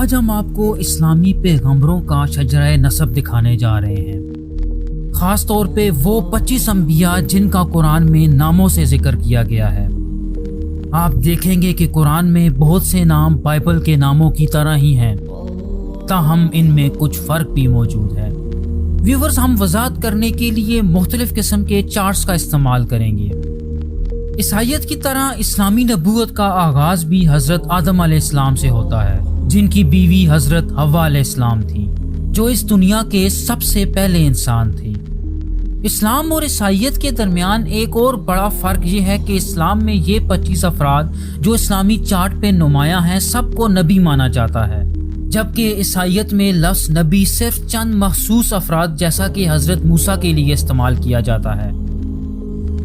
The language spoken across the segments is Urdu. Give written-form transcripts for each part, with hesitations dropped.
آج ہم آپ کو اسلامی پیغمبروں کا شجرہ نسب دکھانے جا رہے ہیں، خاص طور پہ وہ 25 انبیاء جن کا قرآن میں ناموں سے ذکر کیا گیا ہے۔ آپ دیکھیں گے کہ قرآن میں بہت سے نام بائبل کے ناموں کی طرح ہی ہیں، تاہم ان میں کچھ فرق بھی موجود ہے۔ ویورز، ہم وضاحت کرنے کے لیے مختلف قسم کے چارٹس کا استعمال کریں گے۔ عیسائیت کی طرح اسلامی نبوت کا آغاز بھی حضرت آدم علیہ السلام سے ہوتا ہے، جن کی بیوی حضرت حوا علیہ السلام تھی، جو اس دنیا کے سب سے پہلے انسان تھی۔ اسلام اور عیسائیت کے درمیان ایک اور بڑا فرق یہ ہے کہ اسلام میں یہ 25 افراد جو اسلامی چارٹ پہ نمایاں ہیں سب کو نبی مانا جاتا ہے، جبکہ عیسائیت میں لفظ نبی صرف چند مخصوص افراد جیسا کہ حضرت موسیٰ کے لیے استعمال کیا جاتا ہے۔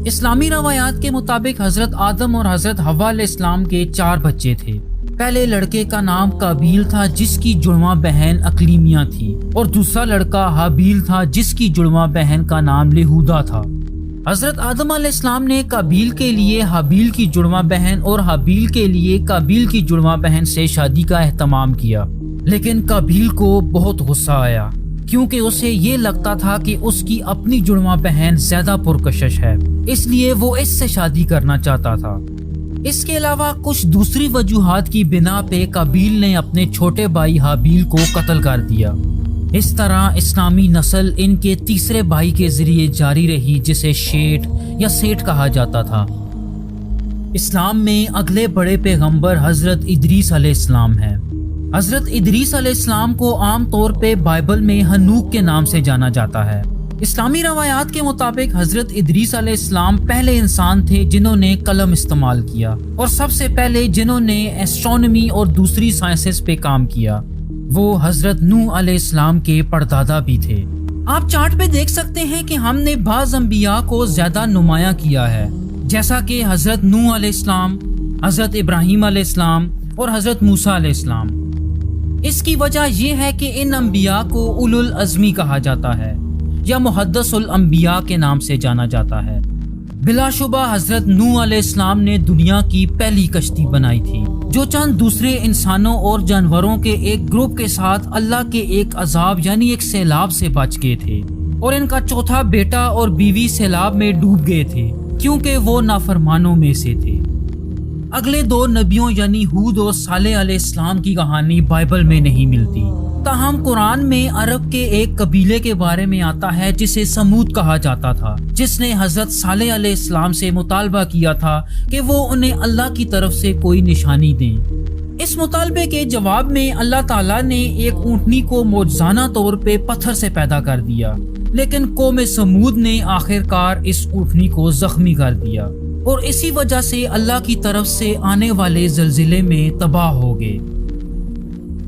اسلامی روایات کے مطابق حضرت آدم اور حضرت حوا علیہ السلام کے 4 بچے تھے۔ پہلے لڑکے کا نام قابیل تھا جس کی جڑواں بہن اقلیمیہ تھی، اور دوسرا لڑکا حابیل تھا جس کی جڑواں بہن کا نام لہودا تھا۔ حضرت آدم علیہ السلام نے قابیل کے لیے حابیل کی جڑواں بہن اور حابیل کے لیے قابیل کی جڑواں بہن سے شادی کا اہتمام کیا، لیکن قابیل کو بہت غصہ آیا کیونکہ اسے یہ لگتا تھا کہ اس کی اپنی جڑواں بہن زیادہ پرکشش ہے، اس لیے وہ اس سے شادی کرنا چاہتا تھا۔ اس کے علاوہ کچھ دوسری وجوہات کی بنا پہ قابیل نے اپنے چھوٹے بھائی حابیل کو قتل کر دیا۔ اس طرح اسلامی نسل ان کے تیسرے بھائی کے ذریعے جاری رہی، جسے شیٹ یا سیٹ کہا جاتا تھا۔ اسلام میں اگلے بڑے پیغمبر حضرت ادریس علیہ السلام ہیں۔ حضرت ادریس علیہ السلام کو عام طور پہ بائبل میں ہنوک کے نام سے جانا جاتا ہے۔ اسلامی روایات کے مطابق حضرت ادریس علیہ السلام پہلے انسان تھے جنہوں نے قلم استعمال کیا، اور سب سے پہلے جنہوں نے ایسٹرونومی اور دوسری سائنسز پہ کام کیا۔ وہ حضرت نوح علیہ السلام کے پردادا بھی تھے۔ آپ چارٹ پہ دیکھ سکتے ہیں کہ ہم نے بعض انبیاء کو زیادہ نمایاں کیا ہے، جیسا کہ حضرت نوح علیہ السلام، حضرت ابراہیم علیہ السلام اور حضرت موسیٰ علیہ السلام۔ اس کی وجہ یہ ہے کہ ان انبیاء کو اولو العزمی کہا جاتا ہے یا محدث الانبیاء کے نام سے جانا جاتا ہے۔ بلا شبہ حضرت نوح علیہ السلام نے دنیا کی پہلی کشتی بنائی تھی، جو چند دوسرے انسانوں اور جانوروں کے ایک گروپ کے ساتھ اللہ کے ایک عذاب یعنی ایک سیلاب سے بچ گئے تھے، اور ان کا چوتھا بیٹا اور بیوی سیلاب میں ڈوب گئے تھے کیونکہ وہ نافرمانوں میں سے تھے۔ اگلے 2 نبیوں یعنی ہود اور صالح علیہ السلام کی کہانی بائبل میں نہیں ملتی، تاہم قرآن میں عرب کے ایک قبیلے کے بارے میں آتا ہے جسے سمود کہا جاتا تھا، جس نے حضرت صالح علیہ السلام سے مطالبہ کیا تھا کہ وہ انہیں اللہ کی طرف سے کوئی نشانی دیں۔ اس مطالبے کے جواب میں اللہ تعالیٰ نے ایک اونٹنی کو معجزانہ طور پہ پتھر سے پیدا کر دیا، لیکن قوم سمود نے آخرکار اس اونٹنی کو زخمی کر دیا، اور اسی وجہ سے اللہ کی طرف سے آنے والے زلزلے میں تباہ ہو گئے۔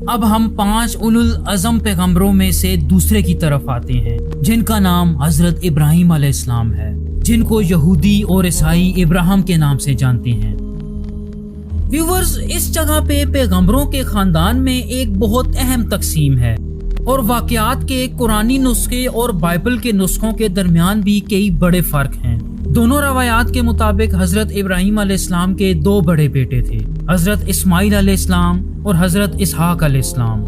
اب ہم 5 اولو العزم پیغمبروں میں سے دوسرے کی طرف آتے ہیں، جن کا نام حضرت ابراہیم علیہ السلام ہے، جن کو یہودی اور عیسائی ابراہیم کے نام سے جانتے ہیں۔ ویورز، اس جگہ پہ پیغمبروں کے خاندان میں ایک بہت اہم تقسیم ہے، اور واقعات کے قرآنی نسخے اور بائبل کے نسخوں کے درمیان بھی کئی بڑے فرق ہیں۔ دونوں روایات کے مطابق حضرت ابراہیم علیہ السلام کے 2 بڑے بیٹے تھے، حضرت اسماعیل علیہ السلام اور حضرت اسحاق علیہ السلام۔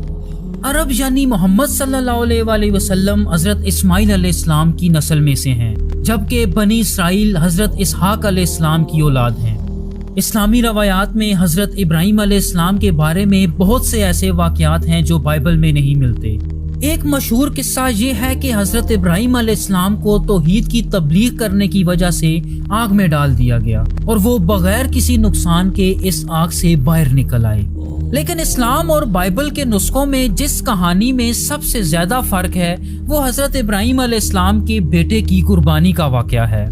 عرب یعنی محمد صلی اللہ علیہ وآلہ وسلم حضرت اسماعیل علیہ السلام کی نسل میں سے ہیں، جبکہ بنی اسرائیل حضرت اسحاق علیہ السلام کی اولاد ہیں۔ اسلامی روایات میں حضرت ابراہیم علیہ السلام کے بارے میں بہت سے ایسے واقعات ہیں جو بائبل میں نہیں ملتے۔ ایک مشہور قصہ یہ ہے کہ حضرت ابراہیم علیہ السلام کو توحید کی تبلیغ کرنے کی وجہ سے آگ میں ڈال دیا گیا، اور وہ بغیر کسی نقصان کے اس آگ سے باہر نکل آئے۔ لیکن اسلام اور بائبل کے نسخوں میں جس کہانی میں سب سے زیادہ فرق ہے وہ حضرت ابراہیم علیہ السلام کے بیٹے کی قربانی کا واقعہ ہے۔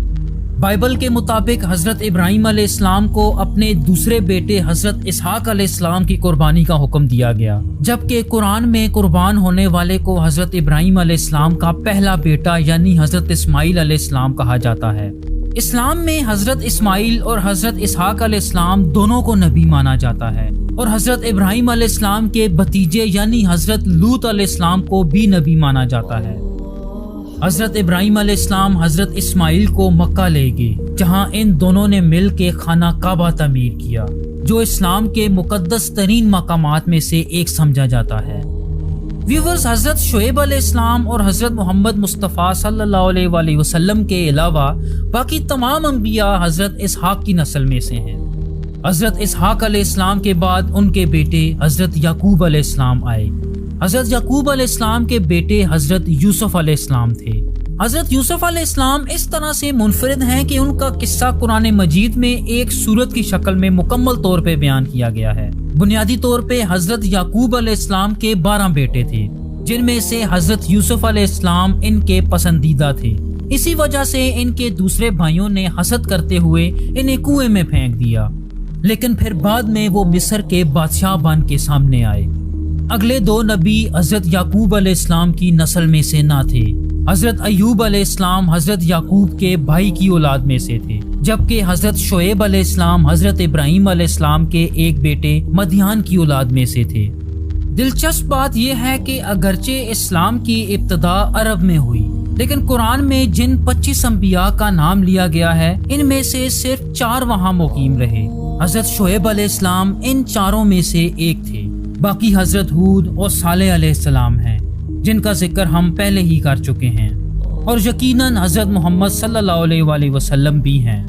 بائبل کے مطابق حضرت ابراہیم علیہ السلام کو اپنے دوسرے بیٹے حضرت اسحاق علیہ السلام کی قربانی کا حکم دیا گیا، جبکہ قرآن میں قربان ہونے والے کو حضرت ابراہیم علیہ السلام کا پہلا بیٹا یعنی حضرت اسماعیل علیہ السلام کہا جاتا ہے۔ اسلام میں حضرت اسماعیل اور حضرت اسحاق علیہ السلام دونوں کو نبی مانا جاتا ہے، اور حضرت ابراہیم علیہ السلام کے بھتیجے یعنی حضرت لوط علیہ السلام کو بھی نبی مانا جاتا ہے۔ حضرت ابراہیم علیہ السلام حضرت اسماعیل کو مکہ لے گئے، جہاں ان دونوں نے مل کے خانہ کعبہ تعمیر کیا، جو اسلام کے مقدس ترین مقامات میں سے ایک سمجھا جاتا ہے۔ ویورز، حضرت شعیب علیہ السلام اور حضرت محمد مصطفیٰ صلی اللہ علیہ وآلہ وسلم کے علاوہ باقی تمام انبیاء حضرت اسحاق کی نسل میں سے ہیں۔ حضرت اسحاق علیہ السلام کے بعد ان کے بیٹے حضرت یعقوب علیہ السلام آئے۔ حضرت یعقوب علیہ السلام کے بیٹے حضرت یوسف علیہ السلام تھے۔ حضرت یوسف علیہ السلام اس طرح سے منفرد ہیں کہ ان کا قصہ قرآن مجید میں ایک سورت کی شکل میں مکمل طور پہ بیان کیا گیا ہے۔ بنیادی طور پہ حضرت یعقوب علیہ السلام کے 12 بیٹے تھے، جن میں سے حضرت یوسف علیہ السلام ان کے پسندیدہ تھے۔ اسی وجہ سے ان کے دوسرے بھائیوں نے حسد کرتے ہوئے انہیں کنویں میں پھینک دیا، لیکن پھر بعد میں وہ مصر کے بادشاہ بن کے سامنے آئے۔ اگلے 2 نبی حضرت یعقوب علیہ السلام کی نسل میں سے نہ تھے۔ حضرت ایوب علیہ السلام حضرت یعقوب کے بھائی کی اولاد میں سے تھے، جبکہ حضرت شعیب علیہ السلام حضرت ابراہیم علیہ السلام کے ایک بیٹے مدیان کی اولاد میں سے تھے۔ دلچسپ بات یہ ہے کہ اگرچہ اسلام کی ابتدا عرب میں ہوئی، لیکن قرآن میں جن 25 انبیاء کا نام لیا گیا ہے، ان میں سے صرف 4 وہاں مقیم رہے۔ حضرت شعیب علیہ السلام ان 4 میں سے ایک تھے، باقی حضرت ہود اور صالح علیہ السلام ہیں، جن کا ذکر ہم پہلے ہی کر چکے ہیں، اور یقیناً حضرت محمد صلی اللہ علیہ وآلہ وسلم بھی ہیں۔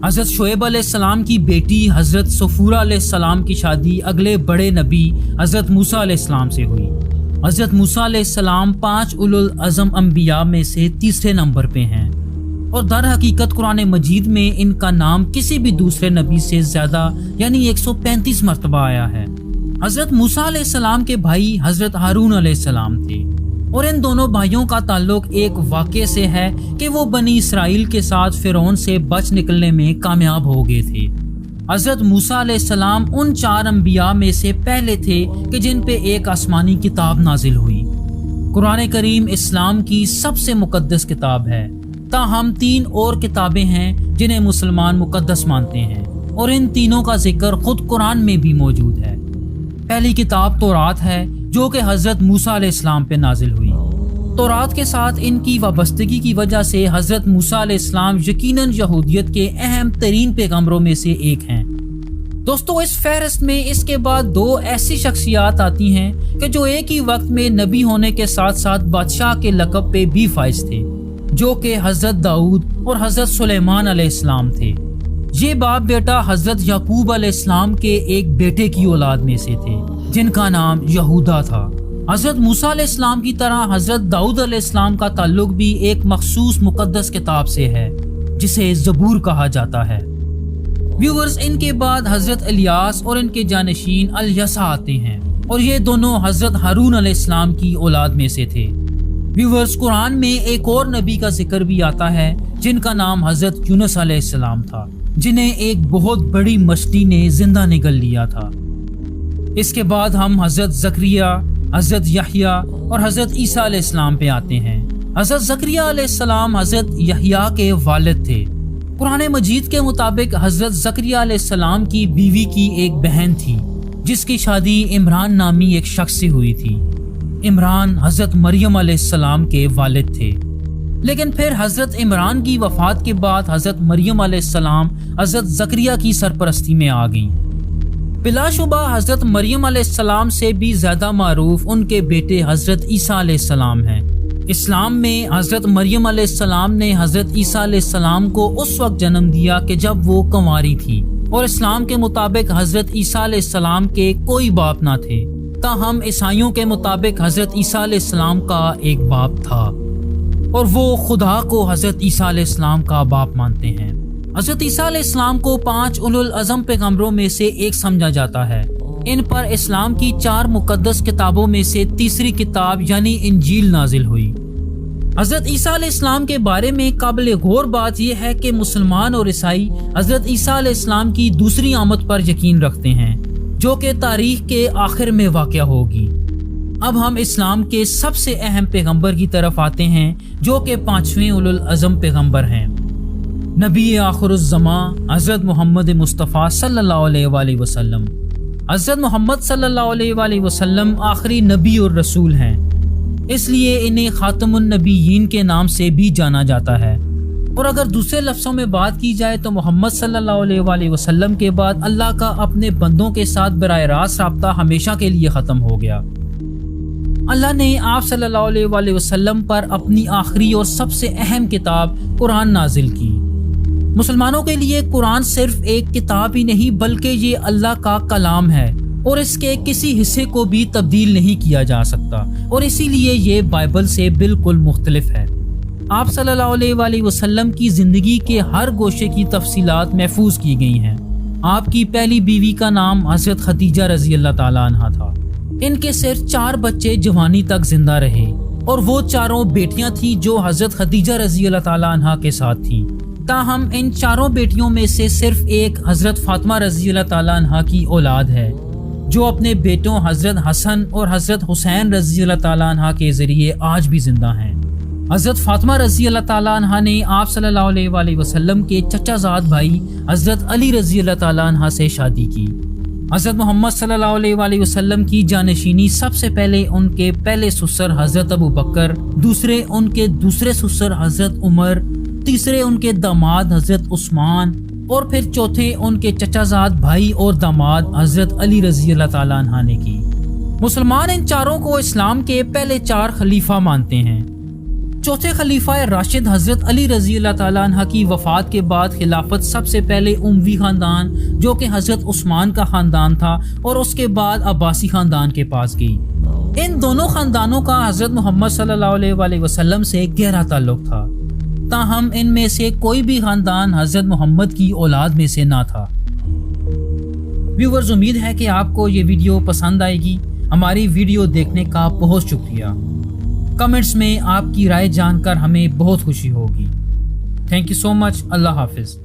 حضرت شعیب علیہ السلام کی بیٹی حضرت صفورہ علیہ السلام کی شادی اگلے بڑے نبی حضرت موسیٰ علیہ السلام سے ہوئی۔ حضرت موسیٰ علیہ السلام 5 اولو العزم انبیاء میں سے تیسرے نمبر پہ ہیں، اور در حقیقت قرآن مجید میں ان کا نام کسی بھی دوسرے نبی سے زیادہ یعنی 135 مرتبہ آیا ہے۔ حضرت موسیٰ علیہ السلام کے بھائی حضرت ہارون علیہ السلام تھے، اور ان دونوں بھائیوں کا تعلق ایک واقعے سے ہے کہ وہ بنی اسرائیل کے ساتھ فرعون سے بچ نکلنے میں کامیاب ہو گئے تھے۔ حضرت موسیٰ علیہ السلام ان 4 انبیاء میں سے پہلے تھے کہ جن پہ ایک آسمانی کتاب نازل ہوئی۔ قرآن کریم اسلام کی سب سے مقدس کتاب ہے، تاہم 3 اور کتابیں ہیں جنہیں مسلمان مقدس مانتے ہیں، اور ان تینوں کا ذکر خود قرآن میں بھی موجود ہے۔ پہلی کتاب تورات ہے، جو کہ حضرت موسیٰ علیہ السلام پہ نازل ہوئی۔ تورات کے ساتھ ان کی وابستگی کی وجہ سے حضرت موسیٰ علیہ السلام یقیناً یہودیت کے اہم ترین پیغمبروں میں سے ایک ہیں۔ دوستو، اس فہرست میں اس کے بعد 2 ایسی شخصیات آتی ہیں کہ جو ایک ہی وقت میں نبی ہونے کے ساتھ ساتھ بادشاہ کے لقب پہ بھی فائز تھے، جو کہ حضرت داؤد اور حضرت سلیمان علیہ السلام تھے۔ یہ باپ بیٹا حضرت یعقوب علیہ السلام کے ایک بیٹے کی اولاد میں سے تھے، جن کا نام یہودا تھا۔ حضرت موسیٰ علیہ السلام کی طرح حضرت داؤد علیہ السلام کا تعلق بھی ایک مخصوص مقدس کتاب سے ہے، جسے زبور کہا جاتا ہے۔ ویورز، ان کے بعد حضرت الیاس اور ان کے جانشین الیسع آتے ہیں، اور یہ دونوں حضرت ہارون علیہ السلام کی اولاد میں سے تھے۔ ویورز، قرآن میں ایک اور نبی کا ذکر بھی آتا ہے جن کا نام حضرت یونس علیہ السلام تھا، جنہیں ایک بہت بڑی مچھلی نے زندہ نگل لیا تھا۔ اس کے بعد ہم حضرت زکریا، حضرت یحییٰ اور حضرت عیسیٰ علیہ السلام پہ آتے ہیں۔ حضرت زکریا علیہ السلام حضرت یحییٰ کے والد تھے۔ قرآن مجید کے مطابق حضرت زکریا علیہ السلام کی بیوی کی ایک بہن تھی، جس کی شادی عمران نامی ایک شخص سے ہوئی تھی۔ عمران حضرت مریم علیہ السلام کے والد تھے، لیکن پھر حضرت عمران کی وفات کے بعد حضرت مریم علیہ السلام حضرت زکریا کی سرپرستی میں آ گئیں۔ بلا شبہ حضرت مریم علیہ السلام سے بھی زیادہ معروف ان کے بیٹے حضرت عیسیٰ علیہ السلام ہیں۔ اسلام میں حضرت مریم علیہ السلام نے حضرت عیسیٰ علیہ السلام کو اس وقت جنم دیا کہ جب وہ کنواری تھی، اور اسلام کے مطابق حضرت عیسیٰ علیہ السلام کے کوئی باپ نہ تھے، تاہم عیسائیوں کے مطابق حضرت عیسیٰ علیہ السلام کا ایک باپ تھا، اور وہ خدا کو حضرت عیسیٰ علیہ السلام کا باپ مانتے ہیں۔ حضرت عیسیٰ علیہ السلام کو 5 اولو العزم پیغمبروں میں سے ایک سمجھا جاتا ہے۔ ان پر اسلام کی 4 مقدس کتابوں میں سے تیسری کتاب یعنی انجیل نازل ہوئی۔ حضرت عیسیٰ علیہ السلام کے بارے میں قابل غور بات یہ ہے کہ مسلمان اور عیسائی حضرت عیسیٰ علیہ السلام کی دوسری آمد پر یقین رکھتے ہیں، جو کہ تاریخ کے آخر میں واقع ہوگی۔ اب ہم اسلام کے سب سے اہم پیغمبر کی طرف آتے ہیں، جو کہ 5ویں اولو العزم پیغمبر ہیں، نبی آخر الزمان حضرت محمد مصطفیٰ صلی اللہ علیہ وآلہ وسلم۔ حضرت محمد صلی اللہ علیہ وآلہ وسلم آخری نبی اور رسول ہیں۔ اس لیے انہیں خاتم النبیین کے نام سے بھی جانا جاتا ہے۔ اور اگر دوسرے لفظوں میں بات کی جائے تو محمد صلی اللہ علیہ وآلہ وسلم کے بعد اللہ کا اپنے بندوں کے ساتھ براہ راست رابطہ ہمیشہ کے لیے ختم ہو گیا۔ اللہ نے آپ صلی اللہ علیہ وآلہ وسلم پر اپنی آخری اور سب سے اہم کتاب قرآن نازل کی۔ مسلمانوں کے لیے قرآن صرف ایک کتاب ہی نہیں بلکہ یہ اللہ کا کلام ہے اور اس کے کسی حصے کو بھی تبدیل نہیں کیا جا سکتا، اور اسی لیے یہ بائبل سے بالکل مختلف ہے۔ آپ صلی اللہ علیہ وآلہ وسلم کی زندگی کے ہر گوشے کی تفصیلات محفوظ کی گئی ہیں۔ آپ کی پہلی بیوی کا نام حضرت خدیجہ رضی اللہ تعالیٰ عنہا تھا۔ ان کے صرف 4 بچے جوانی تک زندہ رہے، اور وہ چاروں بیٹیاں تھیں جو حضرت خدیجہ رضی اللہ تعالیٰ عنہا کے ساتھ تھیں۔ تاہم ان چاروں بیٹیوں میں سے صرف ایک حضرت فاطمہ رضی اللہ تعالیٰ عنہا کی اولاد ہے، جو اپنے بیٹوں حضرت حسن اور حضرت حسین رضی اللہ تعالیٰ عنہا کے ذریعے آج بھی زندہ ہیں۔ حضرت فاطمہ رضی اللہ تعالیٰ عنہا نے آپ صلی اللہ علیہ وآلہ وسلم کے چچا زاد بھائی حضرت علی رضی اللہ تعالیٰ عنہ سے شادی کی۔ حضرت محمد صلی اللہ علیہ وآلہ وسلم کی جانشینی سب سے پہلے ان کے پہلے سسر حضرت ابو بکر، دوسرے ان کے دوسرے سسر حضرت عمر، تیسرے ان کے داماد حضرت عثمان، اور پھر چوتھے ان کے چچا زاد بھائی اور داماد حضرت علی رضی اللہ تعالیٰ عنہ نے کی۔ مسلمان ان چاروں کو اسلام کے پہلے 4 خلیفہ مانتے ہیں۔ چوتھے خلیفہ راشد حضرت علی رضی اللہ تعالیٰ عنہ کی وفات کے بعد خلافت سب سے پہلے اموی خاندان جو کہ حضرت عثمان کا خاندان تھا اور اس کے بعد عباسی خاندان کے پاس گئی۔ ان دونوں خاندانوں کا حضرت محمد صلی اللہ علیہ وآلہ وسلم سے گہرا تعلق تھا، تاہم ان میں سے کوئی بھی خاندان حضرت محمد کی اولاد میں سے نہ تھا۔ ویورز، امید ہے کہ آپ کو یہ ویڈیو پسند آئے گی۔ ہماری ویڈیو دیکھنے کا بہت شکریہ۔ کمنٹس میں آپ کی رائے جان کر ہمیں بہت خوشی ہوگی۔ تھینک یو سو مچ۔ اللہ حافظ۔